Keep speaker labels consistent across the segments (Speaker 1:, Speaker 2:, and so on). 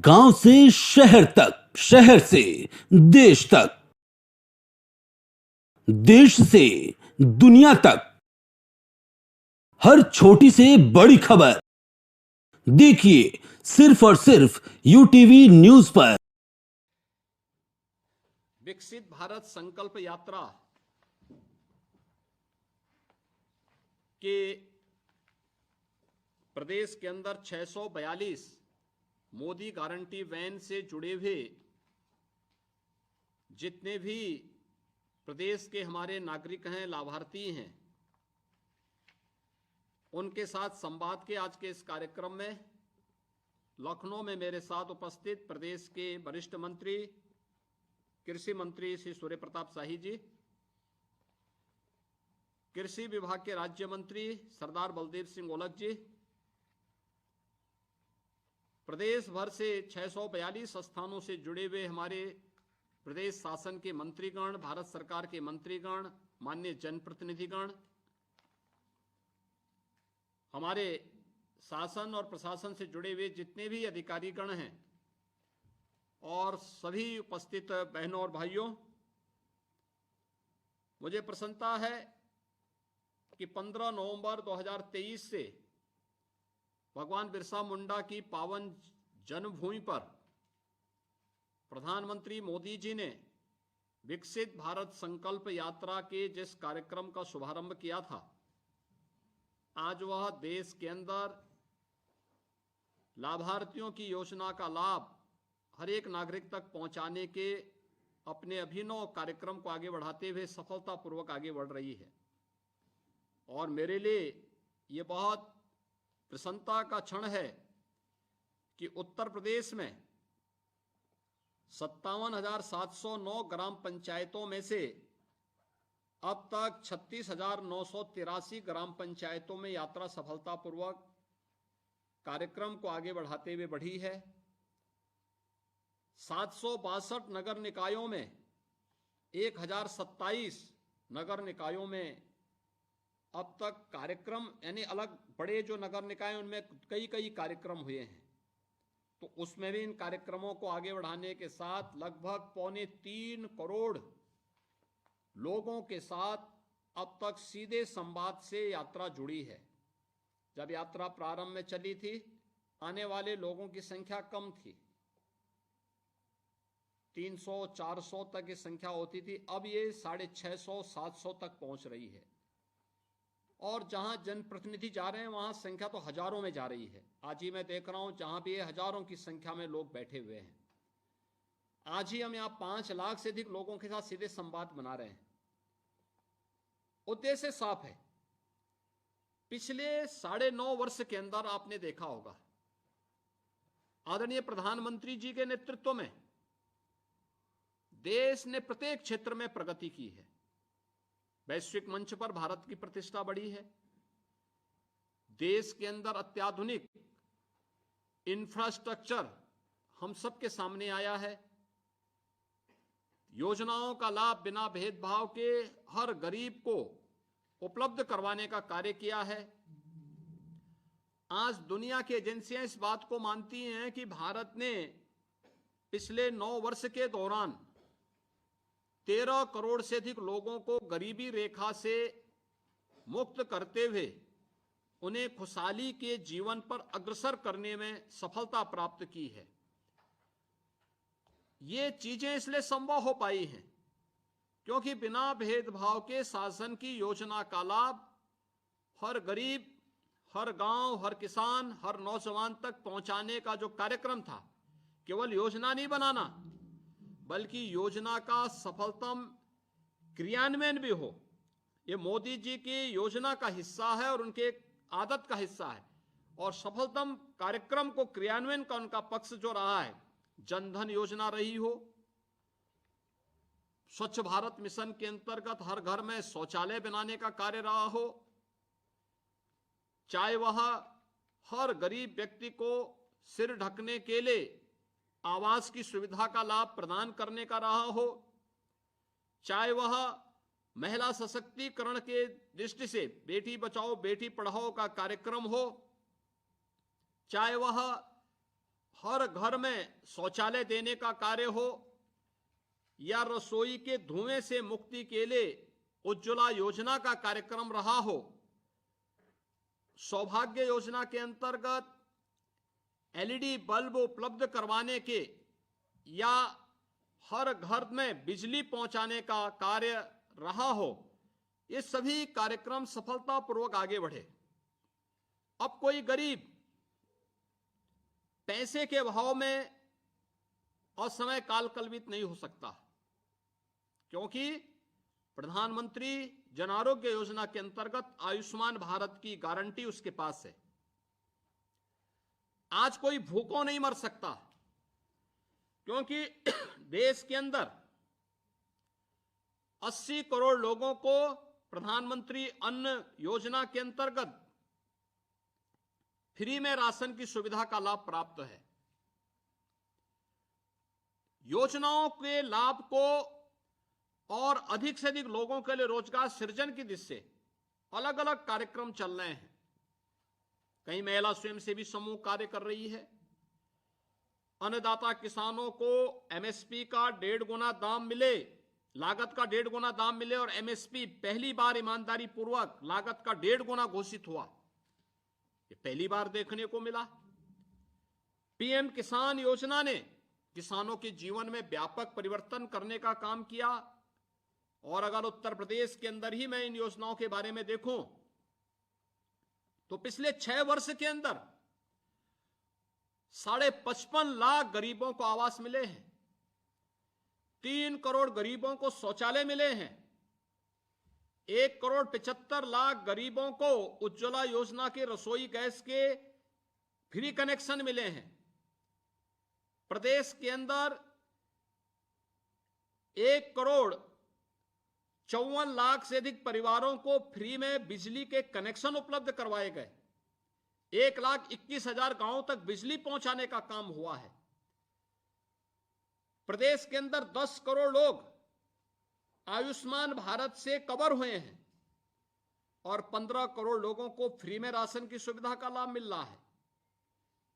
Speaker 1: गांव से शहर तक, शहर से देश तक, देश से दुनिया तक, हर छोटी से बड़ी खबर देखिए सिर्फ और सिर्फ यूटीवी न्यूज पर।
Speaker 2: विकसित भारत संकल्प यात्रा के प्रदेश के अंदर 642 मोदी गारंटी वैन से जुड़े हुए जितने भी प्रदेश के हमारे नागरिक हैं, लाभार्थी हैं, उनके साथ संवाद के आज के इस कार्यक्रम में लखनऊ में मेरे साथ उपस्थित प्रदेश के वरिष्ठ मंत्री, कृषि मंत्री श्री सूर्य प्रताप शाही जी, कृषि विभाग के राज्य मंत्री सरदार बलदेव सिंह ओलख जी, प्रदेश भर से 642 स्थानों से जुड़े हुए हमारे प्रदेश शासन के मंत्रीगण, भारत सरकार के मंत्रीगण, माननीय जनप्रतिनिधिगण, हमारे शासन और प्रशासन से जुड़े हुए जितने भी अधिकारीगण हैं और सभी उपस्थित बहनों और भाइयों, मुझे प्रसन्नता है कि 15 नवंबर 2023 से भगवान बिरसा मुंडा की पावन जन्मभूमि पर प्रधानमंत्री मोदी जी ने विकसित भारत संकल्प यात्रा के जिस कार्यक्रम का शुभारंभ किया था, आज वह देश के अंदर लाभार्थियों की योजना का लाभ हर एक नागरिक तक पहुंचाने के अपने अभिनव कार्यक्रम को आगे बढ़ाते हुए सफलतापूर्वक आगे बढ़ रही है। और मेरे लिए ये बहुत प्रसन्नता का क्षण है कि उत्तर प्रदेश में 57,709 ग्राम पंचायतों में से अब तक 36,983 ग्राम पंचायतों में यात्रा सफलतापूर्वक कार्यक्रम को आगे बढ़ाते हुए बढ़ी है। 762 नगर निकायों में 1027 नगर निकायों में अब तक कार्यक्रम, यानी अलग बड़े जो नगर निकाय उनमें कई कार्यक्रम हुए हैं, तो उसमें भी इन कार्यक्रमों को आगे बढ़ाने के साथ लगभग 2.25 करोड़ लोगों के साथ अब तक सीधे संवाद से यात्रा जुड़ी है। जब यात्रा प्रारंभ में चली थी, आने वाले लोगों की संख्या कम थी, 300-400 तक की संख्या होती थी, अब ये 650-700 तक पहुंच रही है। और जहां जनप्रतिनिधि जा रहे हैं वहां संख्या तो हजारों में जा रही है। आज ही मैं देख रहा हूं जहां भी हजारों की संख्या में लोग बैठे हुए हैं। आज ही हम यहाँ 5 लाख से अधिक लोगों के साथ सीधे संवाद बना रहे हैं। उद्देश्य साफ है। पिछले 9.5 वर्ष के अंदर आपने देखा होगा, आदरणीय प्रधानमंत्री जी के नेतृत्व में देश ने प्रत्येक क्षेत्र में प्रगति की है। वैश्विक मंच पर भारत की प्रतिष्ठा बढ़ी है। देश के अंदर अत्याधुनिक इंफ्रास्ट्रक्चर हम सबके सामने आया है। योजनाओं का लाभ बिना भेदभाव के हर गरीब को उपलब्ध करवाने का कार्य किया है। आज दुनिया की एजेंसियां इस बात को मानती हैं कि भारत ने पिछले 9 वर्ष के दौरान 13 करोड़ से अधिक लोगों को गरीबी रेखा से मुक्त करते हुए उन्हें खुशहाली के जीवन पर अग्रसर करने में सफलता प्राप्त की है। ये चीजें इसलिए संभव हो पाई हैं क्योंकि बिना भेदभाव के शासन की योजना का लाभ हर गरीब, हर गांव, हर किसान, हर नौजवान तक पहुंचाने का जो कार्यक्रम था, केवल योजना नहीं बनाना बल्कि योजना का सफलतम क्रियान्वयन भी हो, ये मोदी जी की योजना का हिस्सा है और उनके आदत का हिस्सा है। और सफलतम कार्यक्रम को क्रियान्वयन का उनका पक्ष जो रहा है, जनधन योजना रही हो, स्वच्छ भारत मिशन के अंतर्गत हर घर में शौचालय बनाने का कार्य रहा हो, चाहे वह हर गरीब व्यक्ति को सिर ढकने के लिए आवास की सुविधा का लाभ प्रदान करने का रहा हो, चाहे वह महिला सशक्तिकरण के दृष्टि से बेटी बचाओ बेटी पढ़ाओ का कार्यक्रम हो, चाहे वह हर घर में शौचालय देने का कार्य हो या रसोई के धुएं से मुक्ति के लिए उज्ज्वला योजना का कार्यक्रम रहा हो, सौभाग्य योजना के अंतर्गत एलईडी बल्ब उपलब्ध करवाने के या हर घर में बिजली पहुंचाने का कार्य रहा हो, ये सभी कार्यक्रम सफलतापूर्वक आगे बढ़े। अब कोई गरीब पैसे के अभाव में असमय काल कल्पित नहीं हो सकता, क्योंकि प्रधानमंत्री जन आरोग्य योजना के अंतर्गत आयुष्मान भारत की गारंटी उसके पास है। आज कोई भूखों नहीं मर सकता, क्योंकि देश के अंदर 80 करोड़ लोगों को प्रधानमंत्री अन्न योजना के अंतर्गत फ्री में राशन की सुविधा का लाभ प्राप्त है। योजनाओं के लाभ को और अधिक से अधिक लोगों के लिए रोजगार सृजन की दिशा से अलग अलग कार्यक्रम चल रहे हैं। कई महिला स्वयंसेवी समूह कार्य कर रही है। अन्नदाता किसानों को एमएसपी का 1.5 गुना दाम मिले, लागत का 1.5 गुना दाम मिले और एमएसपी पहली बार ईमानदारी पूर्वक लागत का 1.5 गुना घोषित हुआ, ये पहली बार देखने को मिला। पीएम किसान योजना ने किसानों के जीवन में व्यापक परिवर्तन करने का काम किया। और अगर उत्तर प्रदेश के अंदर ही मैं इन योजनाओं के बारे में देखूं तो पिछले 6 वर्ष के अंदर 55.5 लाख गरीबों को आवास मिले हैं, 3 करोड़ गरीबों को शौचालय मिले हैं, 1 करोड़ 75 लाख गरीबों को उज्ज्वला योजना के रसोई गैस के फ्री कनेक्शन मिले हैं। प्रदेश के अंदर 1 करोड़ 54 लाख से अधिक परिवारों को फ्री में बिजली के कनेक्शन उपलब्ध करवाए गए। 1,21,000 गांवों तक बिजली पहुंचाने का काम हुआ है। प्रदेश के अंदर 10 करोड़ लोग आयुष्मान भारत से कवर हुए हैं और 15 करोड़ लोगों को फ्री में राशन की सुविधा का लाभ मिल रहा है।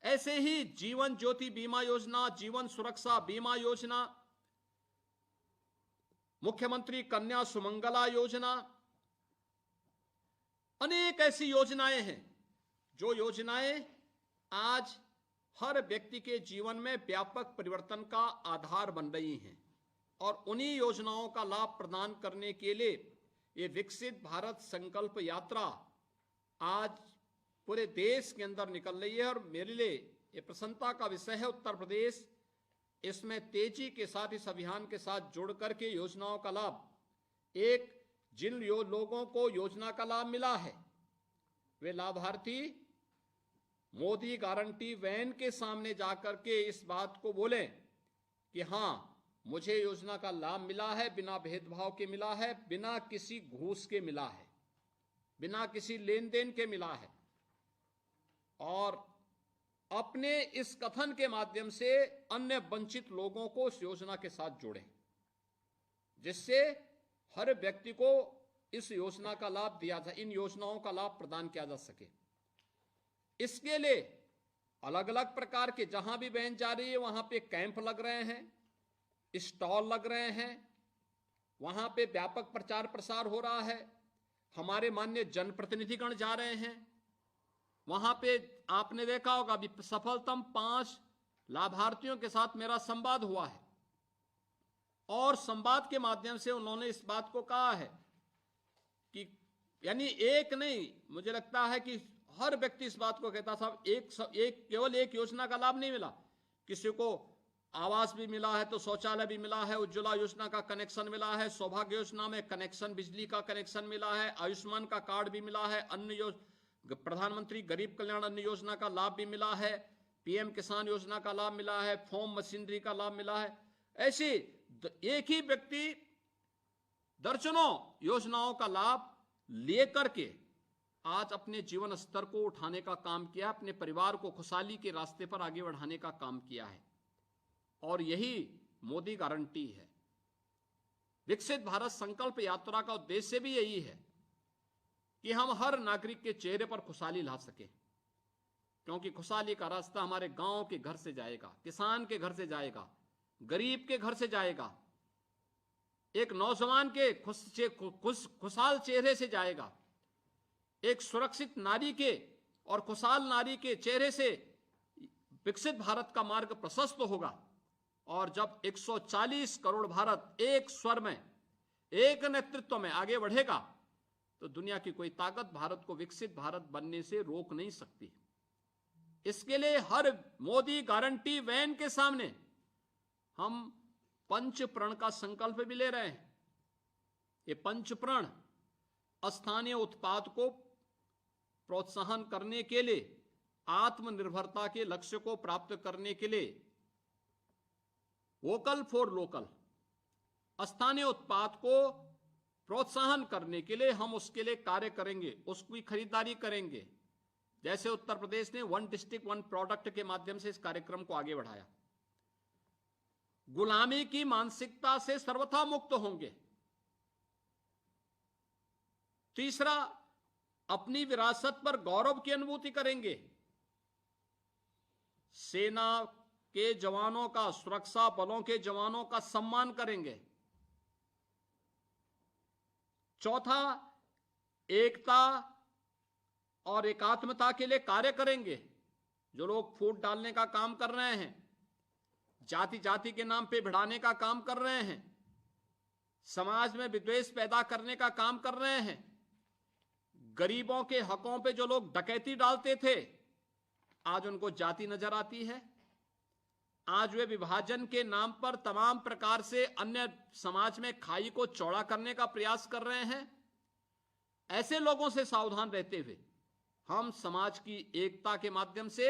Speaker 2: ऐसे ही जीवन ज्योति बीमा योजना, जीवन सुरक्षा बीमा योजना, मुख्यमंत्री कन्या सुमंगला योजना, अनेक ऐसी योजनाएं हैं जो योजनाएं आज हर व्यक्ति के जीवन में व्यापक परिवर्तन का आधार बन रही हैं। और उन्हीं योजनाओं का लाभ प्रदान करने के लिए ये विकसित भारत संकल्प यात्रा आज पूरे देश के अंदर निकल रही है। और मेरे लिए ये प्रसन्नता का विषय है, उत्तर प्रदेश इसमें तेजी के साथ इस अभियान के साथ जुड़ करके योजनाओं का लाभ, जिन लोगों को योजना का लाभ मिला है वे लाभार्थी मोदी गारंटी वैन के सामने जाकर के इस बात को बोलें कि हां, मुझे योजना का लाभ मिला है, बिना भेदभाव के मिला है, बिना किसी घूस के मिला है, बिना किसी लेन देन के मिला है। और अपने इस कथन के माध्यम से अन्य वंचित लोगों को इस योजना के साथ जोड़ें, जिससे हर व्यक्ति को इस योजना का लाभ दिया जाए, इन योजनाओं का लाभ प्रदान किया जा सके। इसके लिए अलग अलग प्रकार के, जहां भी वैन जा रही है वहां पे कैंप लग रहे हैं, स्टॉल लग रहे हैं, वहां पे व्यापक प्रचार प्रसार हो रहा है। हमारे माननीय जनप्रतिनिधिगण जा रहे हैं, वहां पे आपने देखा होगा अभी सफलतम 5 लाभार्थियों के साथ मेरा संवाद हुआ है और संवाद के माध्यम से उन्होंने इस बात को कहा है कि यानी एक नहीं, मुझे लगता है कि हर व्यक्ति इस बात को कहता साहब केवल एक योजना का लाभ नहीं मिला, किसी को आवास भी मिला है तो शौचालय भी मिला है, उज्ज्वला योजना का कनेक्शन मिला है, सौभाग्य योजना में कनेक्शन, बिजली का कनेक्शन मिला है, आयुष्मान का कार्ड भी मिला है, प्रधानमंत्री गरीब कल्याण अन्न योजना का लाभ भी मिला है, पीएम किसान योजना का लाभ मिला है, फॉर्म मशीनरी का लाभ मिला है। ऐसी एक ही व्यक्ति दर्जनों योजनाओं का लाभ लेकर के आज अपने जीवन स्तर को उठाने का काम किया, अपने परिवार को खुशहाली के रास्ते पर आगे बढ़ाने का काम किया है। और यही मोदी गारंटी है। विकसित भारत संकल्प यात्रा का उद्देश्य भी यही है कि हम हर नागरिक के चेहरे पर खुशहाली ला सकें, क्योंकि खुशहाली का रास्ता हमारे गांव के घर से जाएगा, किसान के घर से जाएगा, गरीब के घर से जाएगा, एक नौजवान के खुशहाल चेहरे से जाएगा, एक सुरक्षित नारी के और खुशहाल नारी के चेहरे से विकसित भारत का मार्ग प्रशस्त होगा। और जब 140 करोड़ भारत एक स्वर में, एक नेतृत्व में आगे बढ़ेगा तो दुनिया की कोई ताकत भारत को विकसित भारत बनने से रोक नहीं सकती। इसके लिए हर मोदी गारंटी वैन के सामने हम पंच प्रण का संकल्प भी ले रहे हैं। ये पंच प्रण स्थानीय उत्पाद को प्रोत्साहन करने के लिए, आत्मनिर्भरता के लक्ष्य को प्राप्त करने के लिए, वोकल फॉर लोकल, स्थानीय उत्पाद को प्रोत्साहन करने के लिए हम उसके लिए कार्य करेंगे, उसकी खरीदारी करेंगे। जैसे उत्तर प्रदेश ने 1 डिस्ट्रिक्ट 1 प्रोडक्ट के माध्यम से इस कार्यक्रम को आगे बढ़ाया। गुलामी की मानसिकता से सर्वथा मुक्त होंगे। तीसरा, अपनी विरासत पर गौरव की अनुभूति करेंगे। सेना के जवानों का, सुरक्षा बलों के जवानों का सम्मान करेंगे। चौथा, एकता और एकात्मता के लिए कार्य करेंगे। जो लोग फूट डालने का काम कर रहे हैं, जाति जाति के नाम पे भिड़ाने का काम कर रहे हैं, समाज में विद्वेष पैदा करने का काम कर रहे हैं, गरीबों के हकों पे जो लोग डकैती डालते थे, आज उनको जाति नजर आती है। आज वे विभाजन के नाम पर तमाम प्रकार से अन्य समाज में खाई को चौड़ा करने का प्रयास कर रहे हैं। ऐसे लोगों से सावधान रहते हुए हम समाज की एकता के माध्यम से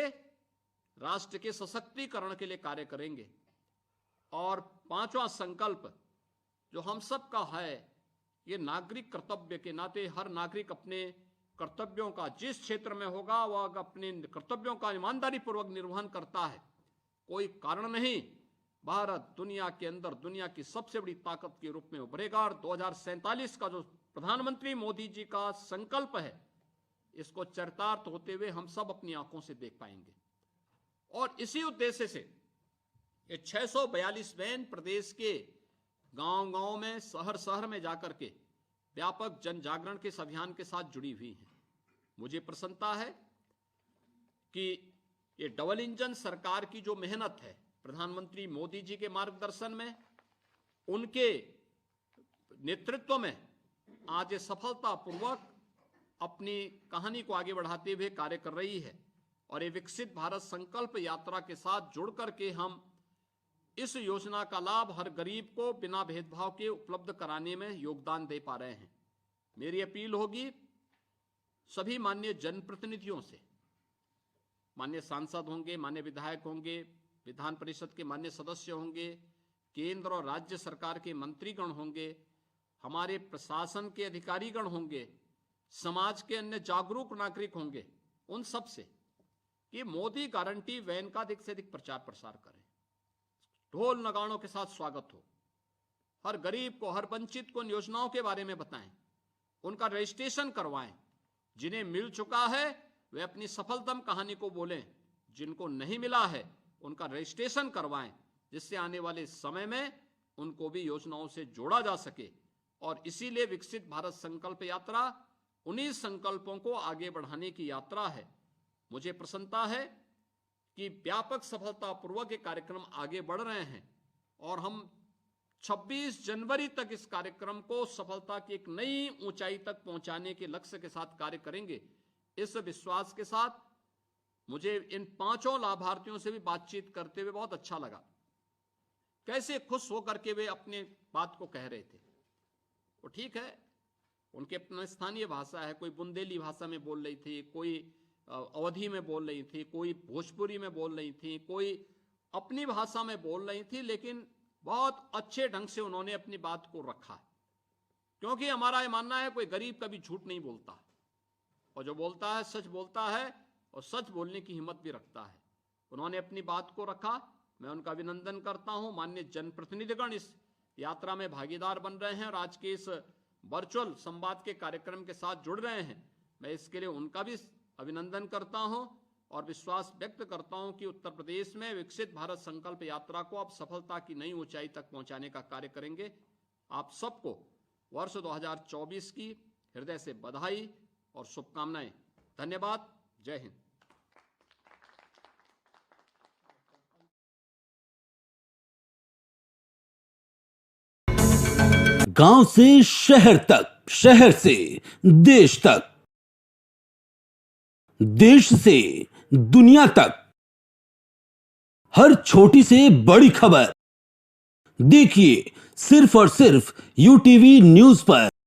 Speaker 2: राष्ट्र के सशक्तिकरण के लिए कार्य करेंगे। और पांचवा संकल्प जो हम सब का है, ये नागरिक कर्तव्य के नाते हर नागरिक अपने कर्तव्यों का जिस क्षेत्र में होगा वह अपने कर्तव्यों का ईमानदारी पूर्वक निर्वहन करता है। कोई कारण नहीं, भारत दुनिया के अंदर दुनिया की सबसे बड़ी ताकत के रूप में उभरेगा। और 2047 का जो प्रधानमंत्री मोदी जी का संकल्प है, इसको चरितार्थ होते हुए हम सब अपनी आंखों से देख पाएंगे। और इसी उद्देश्य से ये 642 वैन प्रदेश के गांव-गांव में, शहर-शहर में जाकर के व्यापक जन जागरण के इस अभियान के साथ जुड़ी हुई हैं। मुझे प्रसन्नता है कि ये डबल इंजन सरकार की जो मेहनत है, प्रधानमंत्री मोदी जी के मार्गदर्शन में, उनके नेतृत्व में आज ये सफलतापूर्वक अपनी कहानी को आगे बढ़ाते हुए कार्य कर रही है। और ये विकसित भारत संकल्प यात्रा के साथ जुड़ करके हम इस योजना का लाभ हर गरीब को बिना भेदभाव के उपलब्ध कराने में योगदान दे पा रहे हैं। मेरी अपील होगी सभी माननीय जनप्रतिनिधियों से, माननीय सांसद होंगे, माननीय विधायक होंगे, विधान परिषद के माननीय सदस्य होंगे, केंद्र और राज्य सरकार के मंत्रीगण होंगे, हमारे प्रशासन के अधिकारीगण होंगे, समाज के अन्य जागरूक नागरिक होंगे, उन सब से कि मोदी गारंटी वैन का अधिक से अधिक प्रचार प्रसार करें, ढोल नगाड़ों के साथ स्वागत हो, हर गरीब को, हर वंचित को इन योजनाओं के बारे में बताएं, उनका रजिस्ट्रेशन करवाएं। जिन्हें मिल चुका है वे अपनी सफलतम कहानी को बोलें, जिनको नहीं मिला है उनका रजिस्ट्रेशन करवाएं, जिससे आने वाले समय में उनको भी योजनाओं से जोड़ा जा सके। और इसीलिए विकसित भारत संकल्प यात्रा उन्हीं संकल्पों को आगे बढ़ाने की यात्रा है। मुझे प्रसन्नता है कि व्यापक सफलतापूर्वक ये कार्यक्रम आगे बढ़ रहे हैं और हम 26 जनवरी तक इस कार्यक्रम को सफलता की एक नई ऊंचाई तक पहुंचाने के लक्ष्य के साथ कार्य करेंगे। इस विश्वास के साथ मुझे इन 5 लाभार्थियों से भी बातचीत करते हुए बहुत अच्छा लगा। कैसे खुश होकर के वे अपने बात को कह रहे थे। वो ठीक है, उनके अपना स्थानीय भाषा है, कोई बुंदेली भाषा में बोल रही थी, कोई अवधी में बोल रही थी, कोई भोजपुरी में बोल रही थी, कोई अपनी भाषा में बोल रही थी, लेकिन बहुत अच्छे ढंग से उन्होंने अपनी बात को रखा। क्योंकि हमारा ये मानना है कोई गरीब कभी झूठ नहीं बोलता, और जो बोलता है सच बोलता है और सच बोलने की हिम्मत भी रखता है। उन्होंने अपनी बात को रखा, मैं उनका अभिनंदन करता हूं। माननीय जनप्रतिनिधिगण इस यात्रा में भागीदार बन रहे हैं और आज के इस वर्चुअल संवाद के कार्यक्रम के साथ जुड़ रहे हैं, मैं इसके लिए उनका भी अभिनंदन करता हूं। और विश्वास व्यक्त करता हूं कि उत्तर प्रदेश में विकसित भारत संकल्प यात्रा को अब सफलता की नई ऊंचाई तक पहुंचाने का कार्य करेंगे। आप सबको वर्ष 2024 की हृदय से बधाई और शुभकामनाएं। धन्यवाद। जय हिंद।
Speaker 1: गांव से शहर तक, शहर से देश तक, देश से दुनिया तक, हर छोटी से बड़ी खबर देखिए सिर्फ और सिर्फ यूटीवी न्यूज़ पर।